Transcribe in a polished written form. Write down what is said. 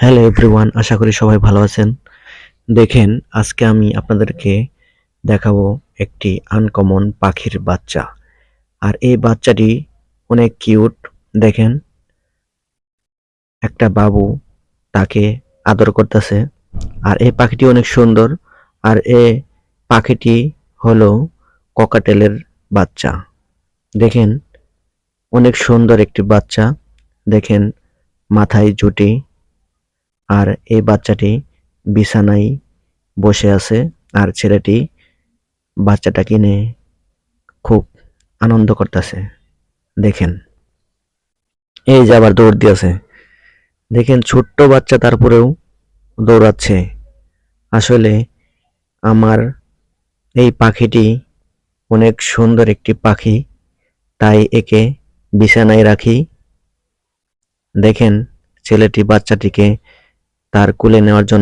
Hello everyone, আশা করি সবাই ভালো আছেন। দেখেন, আজকে আমি আপনাদেরকে দেখাবো একটি আনকমন পাখির বাচ্চা। আর এই বাচ্চাটি অনেক কিউট। দেখেন, একটা বাবু তাকে আদর করতেছে। আর এই পাখিটি অনেক সুন্দর। আর এই পাখিটি হলো ককাটেলের বাচ্চা। দেখেন, অনেক সুন্দর একটি বাচ্চা। দেখেন, মাথায় জুটি। আর এই বাচ্চাটি বিছানায় বসে আছে। আর ছেলেটি বাচ্চাটাকে নিয়ে খুব আনন্দ করতেছে। দেখেন, এই যে আবার দৌড় দিয়েছে। দেখেন, ছোট্ট বাচ্চা তারপরেও দৌড়াচ্ছে। আসলে আমার এই পাখিটি অনেক সুন্দর একটি পাখি, তাই একে বিছানায় রাখি। দেখেন, ছেলেটি বাচ্চাটিকে তার কোলে নেওয়ার জন্য